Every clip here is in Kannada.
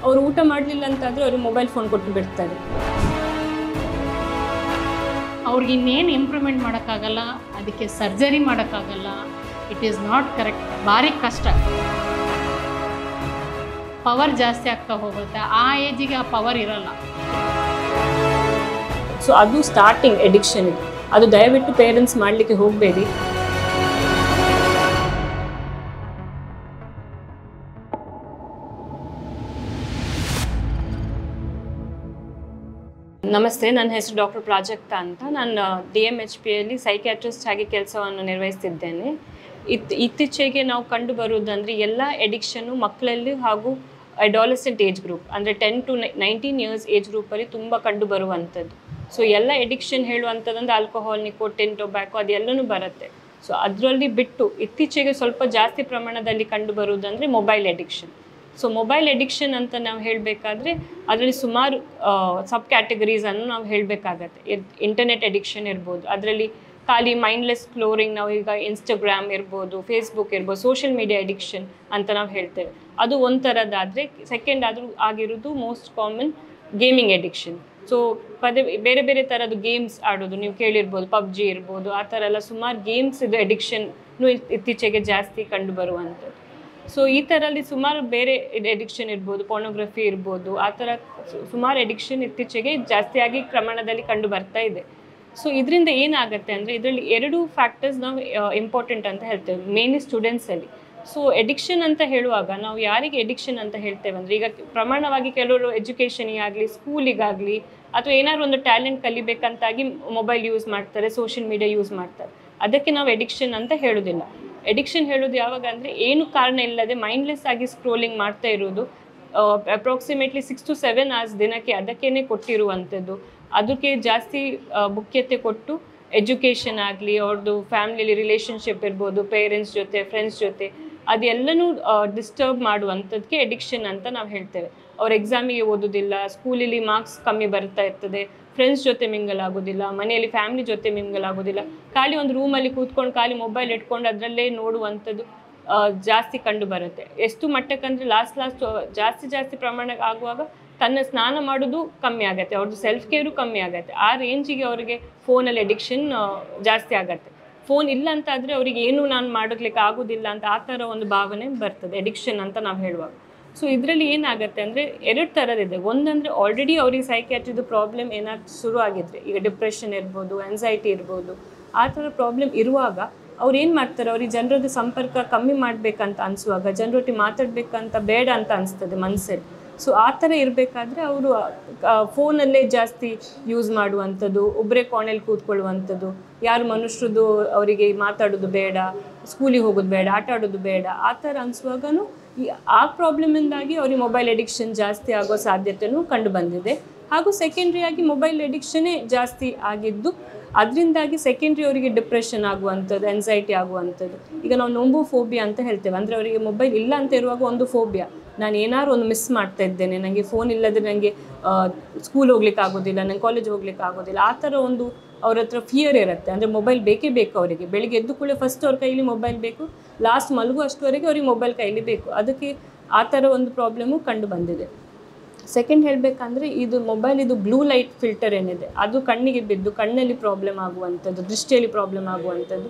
ಅವರು ಊಟ ಮಾಡಲಿಲ್ಲ ಅಂತಾದರೆ ಅವರು ಮೊಬೈಲ್ ಫೋನ್ ಕೊಟ್ಟು ಬಿಡ್ತಾರೆ. ಅವ್ರಿಗೆ ಇನ್ನೇನು ಇಂಪ್ರೂವ್ಮೆಂಟ್ ಮಾಡೋಕ್ಕಾಗಲ್ಲ, ಅದಕ್ಕೆ ಸರ್ಜರಿ ಮಾಡೋಕ್ಕಾಗಲ್ಲ. It is not correct. ಭಾರಿ ಕಷ್ಟ. ಪವರ್ ಜಾಸ್ತಿ ಆಗ್ತಾ ಹೋಗುತ್ತೆ. ಆ ಏಜಿಗೆ ಆ ಪವರ್ ಇರಲ್ಲ. ಸೊ ಅದು ಸ್ಟಾರ್ಟಿಂಗ್ ಎಡಿಕ್ಷನ್ ಇದು. ಅದು ದಯವಿಟ್ಟು ಪೇರೆಂಟ್ಸ್ ಮಾಡಲಿಕ್ಕೆ ಹೋಗಬೇಡಿ. ನಮಸ್ತೆ, ನನ್ನ ಹೆಸರು ಡಾಕ್ಟರ್ ಪ್ರಾಜಕ್ತಾ ಅಂತ. ನಾನು DMHPಯಲ್ಲಿ ಸೈಕ್ಯಾಟ್ರಿಸ್ಟ್ ಆಗಿ ಕೆಲಸವನ್ನು ನಿರ್ವಹಿಸ್ತಿದ್ದೇನೆ. ಇತ್ತೀಚೆಗೆ ನಾವು ಕಂಡು ಬರುವುದಂದರೆ ಎಲ್ಲ ಎಡಿಕ್ಷನ್ನು ಮಕ್ಕಳಲ್ಲಿ ಹಾಗೂ ಅಡಾಲಸೆಂಟ್ ಏಜ್ ಗ್ರೂಪ್ ಅಂದರೆ 10 to 19 ಇಯರ್ಸ್ ಏಜ್ ಗ್ರೂಪಲ್ಲಿ ತುಂಬ ಕಂಡು ಬರುವಂಥದ್ದು. ಸೊ ಎಲ್ಲ ಎಡಿಕ್ಷನ್ ಹೇಳುವಂಥದ್ದಂದ್ರೆ ಆಲ್ಕೋಹಾಲ್, ನಿಕೋಟಿನ್, ಟೊಬ್ಯಾಕೊ ಅದೆಲ್ಲನೂ ಬರುತ್ತೆ. ಸೊ ಅದರಲ್ಲಿ ಬಿಟ್ಟು ಇತ್ತೀಚೆಗೆ ಸ್ವಲ್ಪ ಜಾಸ್ತಿ ಪ್ರಮಾಣದಲ್ಲಿ ಕಂಡು ಬರುವುದಂದರೆ mobile addiction. So mobile addiction ಅಂತ ನಾವು ಹೇಳಬೇಕಾದ್ರೆ ಅದರಲ್ಲಿ ಸುಮಾರು ಸಬ್ ಕ್ಯಾಟಗರೀಸನ್ನು ನಾವು ಹೇಳಬೇಕಾಗತ್ತೆ. ಇಂಟರ್ನೆಟ್ ಎಡಿಕ್ಷನ್ ಇರ್ಬೋದು, ಅದರಲ್ಲಿ ಖಾಲಿ ಮೈಂಡ್ಲೆಸ್ ಸ್ಕ್ರೋಲಿಂಗ್, ನಾವು ಈಗ ಇನ್ಸ್ಟಾಗ್ರಾಮ್ ಇರ್ಬೋದು, ಫೇಸ್ಬುಕ್ ಇರ್ಬೋದು, ಸೋಷಿಯಲ್ ಮೀಡಿಯಾ ಎಡಿಕ್ಷನ್ ಅಂತ ನಾವು ಹೇಳ್ತೇವೆ. ಅದು ಒಂಥರದ್ದಾದರೆ ಸೆಕೆಂಡ್ ಆದರೂ ಆಗಿರೋದು most common gaming addiction. So ಬೇರೆ ಬೇರೆ ಥರದ್ದು ಗೇಮ್ಸ್ ಆಡೋದು ನೀವು ಕೇಳಿರ್ಬೋದು, ಪಬ್ಜಿ ಇರ್ಬೋದು, ಆ ಥರ ಎಲ್ಲ ಸುಮಾರು ಗೇಮ್ಸ್ ಇದು ಎಡಿಕ್ಷನ್ನು ಇತ್ತೀಚೆಗೆ ಜಾಸ್ತಿ ಕಂಡು ಬರುವಂಥದ್ದು. ಸೊ ಈ ಥರಲ್ಲಿ ಸುಮಾರು ಬೇರೆ ಎಡಿಕ್ಷನ್ ಇರ್ಬೋದು, ಪೋರ್ನೋಗ್ರಫಿ ಇರ್ಬೋದು, ಆ ಥರ ಸುಮಾರು ಎಡಿಕ್ಷನ್ ಇತ್ತೀಚೆಗೆ ಜಾಸ್ತಿಯಾಗಿ ಪ್ರಮಾಣದಲ್ಲಿ ಕಂಡು ಬರ್ತಾ ಇದೆ. ಸೊ ಇದರಿಂದ ಏನಾಗುತ್ತೆ ಅಂದರೆ ಇದರಲ್ಲಿ 2 ಫ್ಯಾಕ್ಟರ್ಸ್ ನಾವು ಇಂಪಾರ್ಟೆಂಟ್ ಅಂತ ಹೇಳ್ತೇವೆ ಮೇನ್ಲಿ ಸ್ಟೂಡೆಂಟ್ಸಲ್ಲಿ. ಸೊ ಎಡಿಕ್ಷನ್ ಅಂತ ಹೇಳುವಾಗ ನಾವು ಯಾರಿಗೆ ಎಡಿಕ್ಷನ್ ಅಂತ ಹೇಳ್ತೇವೆ ಅಂದರೆ ಈಗ ಪ್ರಮಾಣವಾಗಿ ಕೆಲವರು ಎಜುಕೇಷನಿಗಾಗಲಿ, ಸ್ಕೂಲಿಗಾಗಲಿ ಅಥವಾ ಏನಾದ್ರು ಒಂದು ಟ್ಯಾಲೆಂಟ್ ಕಲಿಬೇಕಂತಾಗಿ ಮೊಬೈಲ್ ಯೂಸ್ ಮಾಡ್ತಾರೆ, ಸೋಷಿಯಲ್ ಮೀಡಿಯಾ ಯೂಸ್ ಮಾಡ್ತಾರೆ. ಅದಕ್ಕೆ ನಾವು ಎಡಿಕ್ಷನ್ ಅಂತ ಹೇಳೋದಿಲ್ಲ. ಎಡಿಕ್ಷನ್ ಹೇಳೋದು ಯಾವಾಗ ಅಂದರೆ ಏನು ಕಾರಣ ಇಲ್ಲದೆ ಮೈಂಡ್ಲೆಸ್ ಆಗಿ ಸ್ಕ್ರೋಲಿಂಗ್ ಮಾಡ್ತಾ ಇರೋದು, ಅಪ್ರಾಕ್ಸಿಮೇಟ್ಲಿ 6 to 7 hours ದಿನಕ್ಕೆ ಅದಕ್ಕೇ ಕೊಟ್ಟಿರುವಂಥದ್ದು. ಅದಕ್ಕೆ ಜಾಸ್ತಿ ಮುಖ್ಯತೆ ಕೊಟ್ಟು ಎಜುಕೇಷನ್ ಆಗಲಿ, ಅವ್ರದ್ದು ಫ್ಯಾಮಿಲಿಯಲ್ಲಿ ರಿಲೇಷನ್ಶಿಪ್ ಇರ್ಬೋದು, ಪೇರೆಂಟ್ಸ್ ಜೊತೆ, ಫ್ರೆಂಡ್ಸ್ ಜೊತೆ, ಅದೆಲ್ಲನೂ ಡಿಸ್ಟರ್ಬ್ ಮಾಡುವಂಥದ್ದಕ್ಕೆ ಎಡಿಕ್ಷನ್ ಅಂತ ನಾವು ಹೇಳ್ತೇವೆ. ಅವ್ರು ಎಕ್ಸಾಮಿಗೆ ಓದೋದಿಲ್ಲ, ಸ್ಕೂಲಲ್ಲಿ ಮಾರ್ಕ್ಸ್ ಕಮ್ಮಿ ಬರ್ತಾ ಇರ್ತದೆ, ಫ್ರೆಂಡ್ಸ್ ಜೊತೆ ಮಿಂಗಲ್ ಆಗೋದಿಲ್ಲ, ಮನೆಯಲ್ಲಿ ಫ್ಯಾಮಿಲಿ ಜೊತೆ ಮಿಂಗಲ್ ಆಗೋದಿಲ್ಲ, ಖಾಲಿ ಒಂದು ರೂಮಲ್ಲಿ ಕೂತ್ಕೊಂಡು ಖಾಲಿ ಮೊಬೈಲ್ ಇಟ್ಕೊಂಡು ಅದರಲ್ಲೇ ನೋಡುವಂಥದ್ದು ಜಾಸ್ತಿ ಕಂಡು ಬರುತ್ತೆ. ಎಷ್ಟು ಮಟ್ಟಕ್ಕಂದರೆ ಲಾಸ್ಟ್ ಜಾಸ್ತಿ ಪ್ರಮಾಣ ಆಗುವಾಗ ತನ್ನ ಸ್ನಾನ ಮಾಡೋದು ಕಮ್ಮಿ ಆಗುತ್ತೆ, ಅವ್ರದ್ದು ಸೆಲ್ಫ್ ಕೇರು ಕಮ್ಮಿ ಆಗುತ್ತೆ. ಆ ರೇಂಜಿಗೆ ಅವರಿಗೆ ಫೋನಲ್ಲಿ ಎಡಿಕ್ಷನ್ ಜಾಸ್ತಿ ಆಗುತ್ತೆ. ಫೋನ್ ಇಲ್ಲ ಅಂತ ಆದರೆ ಅವರಿಗೆ ಏನು ನಾನು ಮಾಡೋಕ್ಲಿಕ್ಕೆ ಆಗೋದಿಲ್ಲ ಅಂತ ಆ ಥರ ಒಂದು ಭಾವನೆ ಬರ್ತದೆ ಎಡಿಕ್ಷನ್ ಅಂತ ನಾವು ಹೇಳುವಾಗ. ಸೊ ಇದರಲ್ಲಿ ಏನಾಗುತ್ತೆ ಅಂದರೆ 2 ಥರದಿದೆ. ಒಂದಂದರೆ ಆಲ್ರೆಡಿ ಅವ್ರಿಗೆ ಸೈಕ್ಯಾಟ್ರಿದು ಪ್ರಾಬ್ಲಮ್ ಏನಾದ್ರು ಶುರು ಆಗಿದ್ರೆ, ಈಗ ಡಿಪ್ರೆಷನ್ ಇರ್ಬೋದು, ಆ್ಯನ್ಸೈಟಿ ಇರ್ಬೋದು, ಆ ಥರ ಪ್ರಾಬ್ಲಮ್ ಇರುವಾಗ ಅವ್ರು ಏನು ಮಾಡ್ತಾರೆ, ಅವ್ರಿಗೆ ಜನರದ್ದು ಸಂಪರ್ಕ ಕಮ್ಮಿ ಮಾಡಬೇಕಂತ ಅನಿಸುವಾಗ, ಜನರೊಟ್ಟಿಗೆ ಮಾತಾಡಬೇಕಂತ ಬೇಡ ಅಂತ ಅನಿಸ್ತದೆ ಮನಸ್ಸಲ್ಲಿ. ಸೊ ಆ ಥರ ಇರಬೇಕಾದ್ರೆ ಅವರು ಫೋನಲ್ಲೇ ಜಾಸ್ತಿ ಯೂಸ್ ಮಾಡುವಂಥದ್ದು, ಒಬ್ಬರೇ ಕೋಣೆಯಲ್ಲಿ ಕೂತ್ಕೊಳ್ಳುವಂಥದ್ದು, ಯಾರು ಮನುಷ್ಯರದ್ದು ಅವರಿಗೆ ಮಾತಾಡೋದು ಬೇಡ, ಸ್ಕೂಲಿಗೆ ಹೋಗೋದು ಬೇಡ, ಆಟ ಆಡೋದು ಬೇಡ, ಆ ಥರ ಅನಿಸುವಾಗೂ ಆ ಪ್ರಾಬ್ಲಮಿಂದಾಗಿ ಅವ್ರಿಗೆ ಮೊಬೈಲ್ ಎಡಿಕ್ಷನ್ ಜಾಸ್ತಿ ಆಗೋ ಸಾಧ್ಯತೆಯೂ ಕಂಡು ಬಂದಿದೆ. ಹಾಗೂ ಸೆಕೆಂಡ್ರಿಯಾಗಿ ಮೊಬೈಲ್ ಎಡಿಕ್ಷನ್ನೇ ಜಾಸ್ತಿ ಆಗಿದ್ದು ಅದರಿಂದಾಗಿ ಸೆಕೆಂಡ್ರಿ ಅವರಿಗೆ ಡಿಪ್ರೆಷನ್ ಆಗುವಂಥದ್ದು, ಆ್ಯನ್ಸೈಟಿ ಆಗುವಂಥದ್ದು. ಈಗ ನಾವು ನೋಂಬೋಫೋಬಿಯಾ ಅಂತ ಹೇಳ್ತೇವೆ. ಅಂದರೆ ಅವರಿಗೆ ಮೊಬೈಲ್ ಇಲ್ಲ ಅಂತ ಇರುವಾಗ ಒಂದು ಫೋಬಿಯಾ, ನಾನು ಏನಾದ್ರು ಒಂದು ಮಿಸ್ ಮಾಡ್ತಾ ಇದ್ದೇನೆ, ನನಗೆ ಫೋನ್ ಇಲ್ಲದ್ರೆ ನನಗೆ ಸ್ಕೂಲ್ ಹೋಗ್ಲಿಕ್ಕೆ ಆಗೋದಿಲ್ಲ, ನಂಗೆ ಕಾಲೇಜ್ ಹೋಗ್ಲಿಕ್ಕೆ ಆಗೋದಿಲ್ಲ, ಆ ಥರ ಒಂದು ಅವ್ರ ಹತ್ರ ಫಿಯರ್ ಇರುತ್ತೆ. ಅಂದರೆ ಮೊಬೈಲ್ ಬೇಕೇ ಬೇಕು ಅವರಿಗೆ. ಬೆಳಿಗ್ಗೆ ಎದ್ದು ಕೂಡ ಫಸ್ಟ್ ಅವ್ರ ಕೈಲಿ ಮೊಬೈಲ್ ಬೇಕು, ಲಾಸ್ಟ್ ಮಲಗುವಷ್ಟುವರೆಗೆ ಅವ್ರಿಗೆ ಮೊಬೈಲ್ ಕೈಲಿ ಬೇಕು. ಅದಕ್ಕೆ ಆ ಥರ ಒಂದು ಪ್ರಾಬ್ಲಮ್ಮು ಕಂಡು ಬಂದಿದೆ. ಸೆಕೆಂಡ್ ಹೇಳಬೇಕಂದ್ರೆ ಇದು ಮೊಬೈಲಿದು ಬ್ಲೂ ಲೈಟ್ ಫಿಲ್ಟರ್ ಏನಿದೆ ಅದು ಕಣ್ಣಿಗೆ ಬಿದ್ದು ಕಣ್ಣಲ್ಲಿ ಪ್ರಾಬ್ಲಮ್ ಆಗುವಂಥದ್ದು, ದೃಷ್ಟಿಯಲ್ಲಿ ಪ್ರಾಬ್ಲಮ್ ಆಗುವಂಥದ್ದು,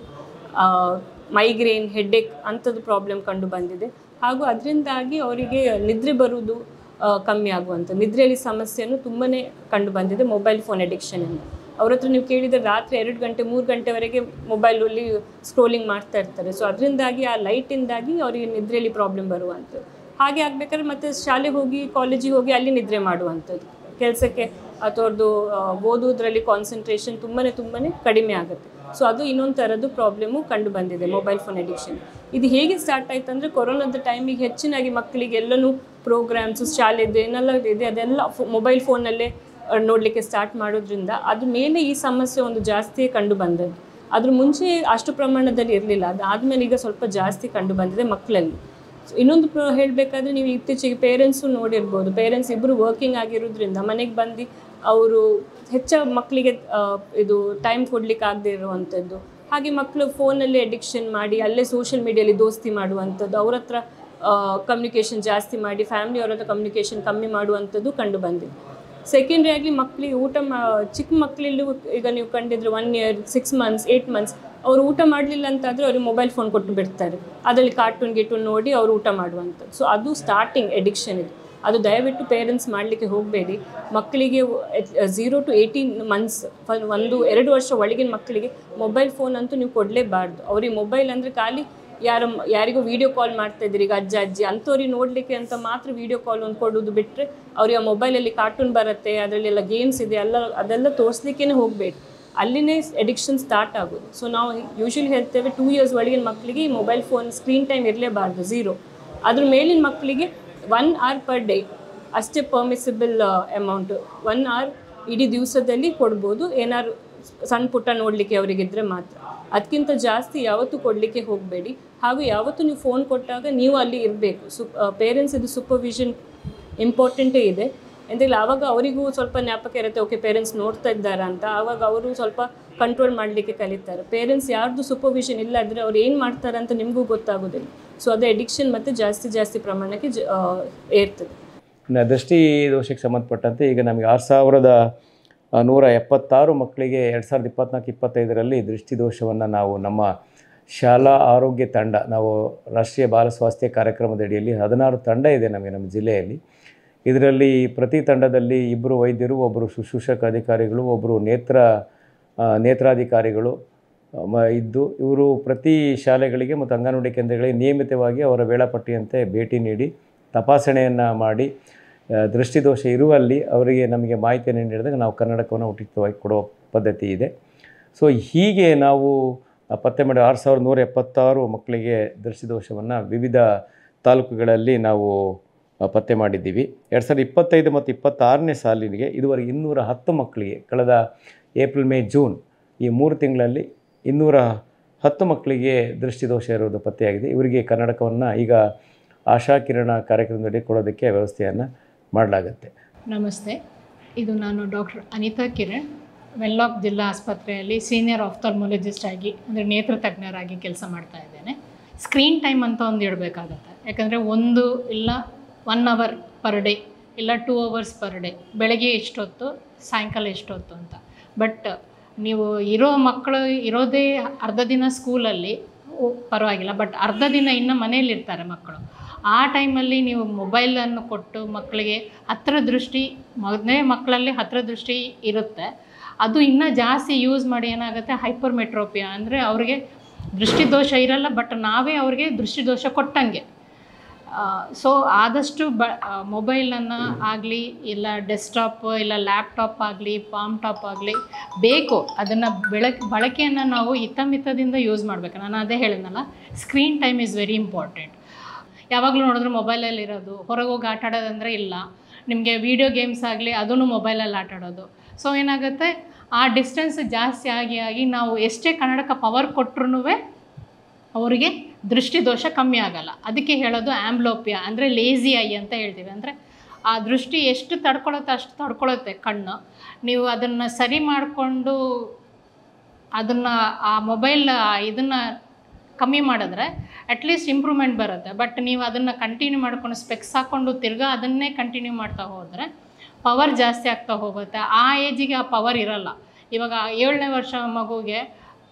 ಮೈಗ್ರೇನ್, ಹೆಡ್ಏಕ್ ಅಂಥದ್ದು ಪ್ರಾಬ್ಲಮ್ ಕಂಡು ಬಂದಿದೆ. ಹಾಗೂ ಅದರಿಂದಾಗಿ ಅವರಿಗೆ ನಿದ್ರೆ ಬರುವುದು ಕಮ್ಮಿ ಆಗುವಂಥದ್ದು, ನಿದ್ರೆಯಲ್ಲಿ ಸಮಸ್ಯೆಯನ್ನು ತುಂಬಾ ಕಂಡು ಬಂದಿದೆ ಮೊಬೈಲ್ ಫೋನ್ ಎಡಿಕ್ಷನಿಂದ. ಅವ್ರ ಹತ್ರ ನೀವು ಕೇಳಿದರೆ ರಾತ್ರಿ 2 ಗಂಟೆ 3 ಗಂಟೆವರೆಗೆ ಮೊಬೈಲಲ್ಲಿ ಸ್ಕ್ರೋಲಿಂಗ್ ಮಾಡ್ತಾ ಇರ್ತಾರೆ. ಸೊ ಅದರಿಂದಾಗಿ ಆ ಲೈಟಿಂದಾಗಿ ಅವರಿಗೆ ನಿದ್ರೆಯಲ್ಲಿ ಪ್ರಾಬ್ಲಮ್ ಬರುವಂಥದ್ದು. ಹಾಗೆ ಆಗಬೇಕಾದ್ರೆ ಮತ್ತೆ ಶಾಲೆಗೆ ಹೋಗಿ, ಕಾಲೇಜಿಗೆ ಹೋಗಿ ಅಲ್ಲಿ ನಿದ್ರೆ ಮಾಡುವಂಥದ್ದು, ಕೆಲಸಕ್ಕೆ ಅಥವಾ ಅವ್ರದ್ದು ಓದೋದ್ರಲ್ಲಿ ಕಾನ್ಸಂಟ್ರೇಷನ್ ತುಂಬಾ ಕಡಿಮೆ ಆಗುತ್ತೆ. ಸೊ ಅದು ಇನ್ನೊಂದು ಥರದ್ದು ಪ್ರಾಬ್ಲಮ್ಮು ಕಂಡು ಬಂದಿದೆ ಮೊಬೈಲ್ ಫೋನ್ ಎಡಿಕ್ಷನ್. ಇದು ಹೇಗೆ ಸ್ಟಾರ್ಟ್ ಆಯ್ತು ಅಂದರೆ ಕೊರೋನಾದ ಟೈಮಿಗೆ ಹೆಚ್ಚಿನಾಗಿ ಮಕ್ಕಳಿಗೆ ಎಲ್ಲನೂ ಪ್ರೋಗ್ರಾಮ್ಸು, ಶಾಲೆದು ಏನೆಲ್ಲ ಇದೆ ಅದೆಲ್ಲ ಮೊಬೈಲ್ ಫೋನಲ್ಲೇ ನೋಡಲಿಕ್ಕೆ ಸ್ಟಾರ್ಟ್ ಮಾಡೋದ್ರಿಂದ ಅದ್ರ ಮೇಲೆ ಈ ಸಮಸ್ಯೆ ಒಂದು ಜಾಸ್ತಿ ಕಂಡು ಬಂದದ್ದು. ಅದ್ರ ಮುಂಚೆ ಅಷ್ಟು ಪ್ರಮಾಣದಲ್ಲಿ ಇರಲಿಲ್ಲ, ಅದಾದಮೇಲೆ ಈಗ ಸ್ವಲ್ಪ ಜಾಸ್ತಿ ಕಂಡು ಬಂದಿದೆ ಮಕ್ಕಳಲ್ಲಿ. ಇನ್ನೊಂದು ಹೇಳಬೇಕಾದ್ರೆ ನೀವು ಇತ್ತೀಚೆಗೆ ಪೇರೆಂಟ್ಸು ನೋಡಿರ್ಬೋದು, ಪೇರೆಂಟ್ಸ್ ಇಬ್ಬರು ವರ್ಕಿಂಗ್ ಆಗಿರೋದ್ರಿಂದ ಮನೆಗೆ ಬಂದು ಅವರು ಮಕ್ಕಳಿಗೆ ಇದು ಟೈಮ್ ಕೊಡಲಿಕ್ಕೆ ಆಗದೆ ಇರುವಂಥದ್ದು. ಹಾಗೆ ಮಕ್ಕಳು ಫೋನಲ್ಲಿ ಅಡಿಕ್ಷನ್ ಮಾಡಿ ಅಲ್ಲೇ ಸೋಷಿಯಲ್ ಮೀಡಿಯಲ್ಲಿ ದೋಸ್ತಿ ಮಾಡುವಂಥದ್ದು, ಅವ್ರ ಹತ್ರ ಕಮ್ಯುನಿಕೇಷನ್ ಜಾಸ್ತಿ ಮಾಡಿ ಫ್ಯಾಮಿಲಿಯವರ ಹತ್ರ ಕಮ್ಯುನಿಕೇಷನ್ ಕಮ್ಮಿ ಮಾಡುವಂಥದ್ದು ಕಂಡು ಬಂದಿದೆ. ಸೆಕೆಂಡ್ರಿ ಆಗಿ ಮಕ್ಕಳಿಗೆ ಚಿಕ್ಕ ಮಕ್ಕಳಲ್ಲೂ ಈಗ ನೀವು ಕಂಡಿದ್ರೆ 1 year 6 months 8 months ಅವರು ಊಟ ಮಾಡಲಿಲ್ಲ ಅಂತಾದರೆ ಅವ್ರಿಗೆ ಮೊಬೈಲ್ ಫೋನ್ ಕೊಟ್ಟು ಬಿಡ್ತಾರೆ, ಅದರಲ್ಲಿ ಕಾರ್ಟೂನ್ ನೋಡಿ ಅವರು ಊಟ ಮಾಡುವಂಥದ್ದು. ಸೊ ಅದು ಸ್ಟಾರ್ಟಿಂಗ್ ಎಡಿಕ್ಷನ್ ಇದು. ಅದು ದಯವಿಟ್ಟು ಪೇರೆಂಟ್ಸ್ ಮಾಡಲಿಕ್ಕೆ ಹೋಗಬೇಡಿ. ಮಕ್ಕಳಿಗೆ 0 to 18 months 1-2 ವರ್ಷ ಒಳಗಿನ ಮಕ್ಕಳಿಗೆ ಮೊಬೈಲ್ ಫೋನ್ ಅಂತೂ ನೀವು ಕೊಡಲೇಬಾರ್ದು. ಅವ್ರಿಗೆ ಮೊಬೈಲ್ ಅಂದರೆ ಖಾಲಿ ಯಾರಿಗೂ ವೀಡಿಯೋ ಕಾಲ್ ಮಾಡ್ತಾಯಿದ್ರು ಈಗ ಅಜ್ಜ ಅಜ್ಜಿ ಅಂಥವ್ರಿಗೆ ನೋಡಲಿಕ್ಕೆ ಅಂತ ಮಾತ್ರ ವೀಡಿಯೋ ಕಾಲ್ ಒಂದು ಕೊಡೋದು ಬಿಟ್ಟರೆ ಅವ್ರಿಗೆ ಆ ಮೊಬೈಲಲ್ಲಿ ಕಾರ್ಟೂನ್ ಬರುತ್ತೆ, ಅದರಲ್ಲೆಲ್ಲ ಗೇಮ್ಸ್ ಇದೆ ಅದೆಲ್ಲ ತೋರಿಸ್ಲಿಕ್ಕೇ ಹೋಗಬೇಡಿ. ಅಲ್ಲಿನೇ ಎಡಿಕ್ಷನ್ ಸ್ಟಾರ್ಟ್ ಆಗೋದು. ಸೊ ನಾವು ಯೂಶ್ವಲಿ ಹೇಳ್ತೇವೆ 2 years ಒಳಗಿನ ಮಕ್ಕಳಿಗೆ ಈ ಮೊಬೈಲ್ ಫೋನ್ ಸ್ಕ್ರೀನ್ ಟೈಮ್ ಇರಲೇಬಾರ್ದು 0. ಅದ್ರ ಮೇಲಿನ ಮಕ್ಕಳಿಗೆ 1 hour per day ಅಷ್ಟೇ ಪರ್ಮಿಸಿಬಲ್ ಅಮೌಂಟು. 1 hour ಇಡೀ ದಿವಸದಲ್ಲಿ ಕೊಡ್ಬೋದು, ಏನಾದ್ರು ಸಣ್ಣ ಪುಟ್ಟ ನೋಡಲಿಕ್ಕೆ ಅವರಿಗಿದ್ರೆ ಮಾತ್ರ. ಅದಕ್ಕಿಂತ ಜಾಸ್ತಿ ಯಾವತ್ತೂ ಕೊಡಲಿಕ್ಕೆ ಹೋಗಬೇಡಿ. ಹಾಗೂ ಯಾವತ್ತೂ ನೀವು ಫೋನ್ ಕೊಟ್ಟಾಗ ನೀವು ಅಲ್ಲಿ ಇರಬೇಕು. ಪೇರೆಂಟ್ಸ್ ಇದು ಸೂಪರ್ವಿಷನ್ ಇಂಪಾರ್ಟೆಂಟೇ ಇದೆ. ಎಂದಿಲ್ಲ ಆವಾಗ ಅವರಿಗೂ ಸ್ವಲ್ಪ ಜ್ಞಾಪಕ ಇರುತ್ತೆ, ಓಕೆ ಪೇರೆಂಟ್ಸ್ ನೋಡ್ತಾ ಇದ್ದಾರೆ ಅಂತ. ಆವಾಗ ಅವರು ಸ್ವಲ್ಪ ಕಂಟ್ರೋಲ್ ಮಾಡಲಿಕ್ಕೆ ಕಲಿತಾರೆ. ಪೇರೆಂಟ್ಸ್ ಯಾರ್ದು ಸೂಪರ್ವಿಷನ್ ಇಲ್ಲ ಅಂದರೆ ಅವ್ರು ಏನು ಮಾಡ್ತಾರೆ ಅಂತ ನಿಮಗೂ ಗೊತ್ತಾಗೋದಿಲ್ಲ. ಸೊ ಅದು ಎಡಿಕ್ಷನ್ ಮತ್ತು ಜಾಸ್ತಿ ಪ್ರಮಾಣಕ್ಕೆ ಏರ್ತದೆ. ದೃಷ್ಟಿ ದೋಷಕ್ಕೆ ಸಂಬಂಧಪಟ್ಟಂತೆ ಈಗ ನಮಗೆ 6176 ಮಕ್ಕಳಿಗೆ 2024-25ರಲ್ಲಿ ದೃಷ್ಟಿ ದೋಷವನ್ನು ನಾವು ನಮ್ಮ ಶಾಲಾ ಆರೋಗ್ಯ ತಂಡ, ನಾವು ರಾಷ್ಟ್ರೀಯ ಬಾಲ ಸ್ವಾಸ್ಥ್ಯ ಕಾರ್ಯಕ್ರಮದ ಅಡಿಯಲ್ಲಿ 16 ತಂಡ ಇದೆ ನಮ್ಮ ಜಿಲ್ಲೆಯಲ್ಲಿ. ಇದರಲ್ಲಿ ಪ್ರತಿ ತಂಡದಲ್ಲಿ 2 ವೈದ್ಯರು, ಒಬ್ಬರು ಶುಶ್ರೂಷಕ ಅಧಿಕಾರಿಗಳು, ಒಬ್ಬರು ನೇತ್ರಾಧಿಕಾರಿಗಳು ಇದ್ದು ಇವರು ಪ್ರತಿ ಶಾಲೆಗಳಿಗೆ ಮತ್ತು ಅಂಗನವಾಡಿ ಕೇಂದ್ರಗಳಿಗೆ ನಿಯಮಿತವಾಗಿ ಅವರ ವೇಳಾಪಟ್ಟಿಯಂತೆ ಭೇಟಿ ನೀಡಿ ತಪಾಸಣೆಯನ್ನು ಮಾಡಿ ದೃಷ್ಟಿದೋಷ ಇರುವಲ್ಲಿ ಅವರಿಗೆ ನಮಗೆ ಮಾಹಿತಿಯನ್ನು ನೀಡಿದಾಗ ನಾವು ಕನ್ನಡಕವನ್ನು ಉಚಿತವಾಗಿ ಕೊಡುವ ಪದ್ಧತಿ ಇದೆ. ಸೊ ಹೀಗೆ ನಾವು ಪತ್ತೆ ಮಾಡಿ 6176 ಮಕ್ಕಳಿಗೆ ದೃಷ್ಟಿದೋಷವನ್ನು ವಿವಿಧ ತಾಲೂಕುಗಳಲ್ಲಿ ನಾವು ಪತ್ತೆ ಮಾಡಿದ್ದೀವಿ. 2025 ಮತ್ತು 26ನೇ ಸಾಲಿನಿಗೆ ಇದುವರೆಗೆ 210 ಮಕ್ಕಳಿಗೆ, ಕಳೆದ ಏಪ್ರಿಲ್ ಮೇ ಜೂನ್ ಈ 3 ತಿಂಗಳಲ್ಲಿ 210 ಮಕ್ಕಳಿಗೆ ದೃಷ್ಟಿದೋಷ ಇರುವುದು ಪತ್ತೆಯಾಗಿದೆ. ಇವರಿಗೆ ಕನ್ನಡಕವನ್ನು ಈಗ ಆಶಾಕಿರಣ ಕಾರ್ಯಕ್ರಮದಲ್ಲಿ ಕೊಡೋದಕ್ಕೆ ವ್ಯವಸ್ಥೆಯನ್ನು ಮಾಡಲಾಗುತ್ತೆ. ನಮಸ್ತೆ, ಇದು ನಾನು ಡಾಕ್ಟರ್ ಅನಿತಾ ಕಿರಣ್, ವೆನ್ಲಾಕ್ ಜಿಲ್ಲಾ ಆಸ್ಪತ್ರೆಯಲ್ಲಿ ಸೀನಿಯರ್ ಆಫ್ಥಾಲ್ಮಾಲಜಿಸ್ಟ್ ಆಗಿ ಅಂದರೆ ನೇತ್ರ ತಜ್ಞರಾಗಿ ಕೆಲಸ ಮಾಡ್ತಾ ಇದ್ದೇನೆ. ಸ್ಕ್ರೀನ್ ಟೈಮ್ ಅಂತ ಒಂದು ಇಡಬೇಕಾಗತ್ತೆ. ಯಾಕಂದರೆ 1 ಇಲ್ಲ 1 hour ಪರ್ ಡೇ ಇಲ್ಲ 2 hours ಪರ್ ಡೇ, ಬೆಳಗ್ಗೆ ಎಷ್ಟೊತ್ತು ಸಾಯಂಕಾಲ ಎಷ್ಟೊತ್ತು ಅಂತ. ಬಟ್ ನೀವು ಮಕ್ಕಳು ಇರೋದೇ ಅರ್ಧ ದಿನ ಸ್ಕೂಲಲ್ಲಿ ಪರವಾಗಿಲ್ಲ, ಬಟ್ ಅರ್ಧ ದಿನ ಇನ್ನು ಮನೆಯಲ್ಲಿರ್ತಾರೆ ಮಕ್ಕಳು. ಆ ಟೈಮಲ್ಲಿ ನೀವು ಮೊಬೈಲನ್ನು ಕೊಟ್ಟು ಮಕ್ಕಳಿಗೆ ಮೊದಲನೇ ಮಕ್ಕಳಲ್ಲಿ ಹತ್ತಿರದೃಷ್ಟಿ ಇರುತ್ತೆ, ಅದು ಇನ್ನೂ ಜಾಸ್ತಿ ಯೂಸ್ ಮಾಡಿ ಏನಾಗುತ್ತೆ ಹೈಪರ್ಮೆಟ್ರೋಪಿಯಾ ಅಂದರೆ ಅವ್ರಿಗೆ ದೃಷ್ಟಿದೋಷ ಇರಲ್ಲ, ಬಟ್ ನಾವೇ ಅವ್ರಿಗೆ ದೃಷ್ಟಿದೋಷ ಕೊಟ್ಟಂಗೆ. ಸೊ ಆದಷ್ಟು ಮೊಬೈಲನ್ನು ಆಗಲಿ ಇಲ್ಲ ಡೆಸ್ಕ್ಟಾಪ್ ಇಲ್ಲ ಲ್ಯಾಪ್ಟಾಪ್ ಆಗಲಿ ಪಾಮ್ ಟಾಪ್ ಆಗಲಿ ಬೇಕು, ಅದನ್ನು ಬಳಕೆಯನ್ನು ನಾವು ಹಿತಮಿತದಿಂದ ಯೂಸ್ ಮಾಡಬೇಕು. ನಾನು ಅದೇ ಹೇಳಿದ್ನಲ್ಲ, screen time is very important. ಯಾವಾಗಲೂ ನೋಡಿದ್ರೆ ಮೊಬೈಲಲ್ಲಿ ಇರೋದು, ಹೊರಗೆ ಹೋಗಿ ಆಟ ಆಡೋದಂದರೆ ಇಲ್ಲ, ನಿಮಗೆ ವೀಡಿಯೋ ಗೇಮ್ಸ್ ಆಗಲಿ ಅದನ್ನು ಮೊಬೈಲಲ್ಲಿ ಆಟ ಆಡೋದು. ಸೊ ಏನಾಗುತ್ತೆ, ಆ ಡಿಸ್ಟೆನ್ಸ್ ಜಾಸ್ತಿ ಆಗಿ ನಾವು ಎಷ್ಟೇ ಕನ್ನಡಕ ಪವರ್ ಕೊಟ್ಟರು ಅವರಿಗೆ ದೃಷ್ಟಿದೋಷ ಕಮ್ಮಿ ಆಗಲ್ಲ. ಅದಕ್ಕೆ ಹೇಳೋದು ಆಂಬ್ಲೋಪಿಯಾ ಅಂದರೆ ಲೇಝಿ ಐ ಅಂತ ಹೇಳ್ತೀವಿ. ಅಂದರೆ ಆ ದೃಷ್ಟಿ ಎಷ್ಟು ತಡ್ಕೊಳುತ್ತೆ ಅಷ್ಟು ತಡ್ಕೊಳುತ್ತೆ ಕಣ್ಣು. ನೀವು ಅದನ್ನು ಸರಿ ಮಾಡಿಕೊಂಡು ಅದನ್ನು ಆ ಮೊಬೈಲ್ ಇದನ್ನು ಕಮ್ಮಿ ಮಾಡಿದ್ರೆ ಅಟ್ಲೀಸ್ಟ್ ಇಂಪ್ರೂವ್ಮೆಂಟ್ ಬರುತ್ತೆ. ಬಟ್ ನೀವು ಅದನ್ನು ಕಂಟಿನ್ಯೂ ಮಾಡ್ಕೊಂಡು ಸ್ಪೆಕ್ಸ್ ಹಾಕ್ಕೊಂಡು ತಿರ್ಗಾ ಅದನ್ನೇ ಕಂಟಿನ್ಯೂ ಮಾಡ್ತಾ ಹೋದರೆ ಪವರ್ ಜಾಸ್ತಿ ಆಗ್ತಾ ಹೋಗುತ್ತೆ. ಆ ಏಜಿಗೆ ಆ ಪವರ್ ಇರಲ್ಲ. ಇವಾಗ 7ನೇ ವರ್ಷ ಮಗುಗೆ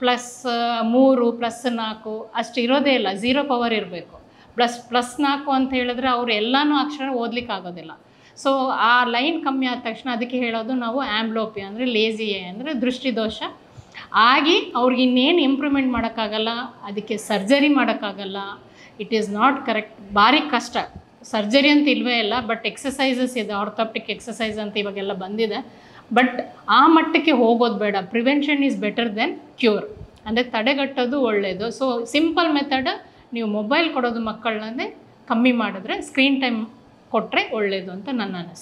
+3 +4 ಅಷ್ಟು ಇರೋದೇ ಇಲ್ಲ, 0 ಪವರ್ ಇರಬೇಕು. +4 ಅಂತ ಹೇಳಿದ್ರೆ ಅವರು ಎಲ್ಲನೂ ಅಕ್ಷರ ಓದಲಿಕ್ಕಾಗೋದಿಲ್ಲ. ಸೊ ಆ ಲೈನ್ ಕಮ್ಮಿ ಆದ ತಕ್ಷಣ ಅದಕ್ಕೆ ಹೇಳೋದು ನಾವು ಆಂಬ್ಲೋಪಿಯಾ ಅಂದರೆ ಲೇಝಿ ಐ ಅಂದರೆ ದೃಷ್ಟಿದೋಷ ಆಗಿ ಅವ್ರಿಗೆ ಇನ್ನೇನು ಇಂಪ್ರೂವ್ಮೆಂಟ್ ಮಾಡೋಕ್ಕಾಗಲ್ಲ, ಅದಕ್ಕೆ ಸರ್ಜರಿ ಮಾಡೋಕ್ಕಾಗಲ್ಲ. ಇಟ್ ಈಸ್ ನಾಟ್ ಕರೆಕ್ಟ್, ಭಾರಿ ಕಷ್ಟ. ಸರ್ಜರಿ ಅಂತ ಇಲ್ಲವೇ ಇಲ್ಲ, ಬಟ್ ಎಕ್ಸಸೈಸಸ್ ಇದೆ, ಆರ್ಥೋಪ್ಟಿಕ್ ಎಕ್ಸಸೈಸ್ ಅಂತ ಇವಾಗೆಲ್ಲ ಬಂದಿದೆ. ಬಟ್ ಆ ಮಟ್ಟಕ್ಕೆ ಹೋಗೋದು ಬೇಡ. Prevention is better then cure, ಅಂದರೆ ತಡೆಗಟ್ಟೋದು ಒಳ್ಳೆಯದು. ಸೊ ಸಿಂಪಲ್ ಮೆಥಡ್, ನೀವು ಮೊಬೈಲ್ ಕೊಡೋದು ಮಕ್ಕಳನ್ನೇ ಕಮ್ಮಿ ಮಾಡಿದ್ರೆ, ಸ್ಕ್ರೀನ್ ಟೈಮ್ ಕೊಟ್ಟರೆ ಒಳ್ಳೆಯದು ಅಂತ ನನ್ನ ಅನಿಸಿಕೆ.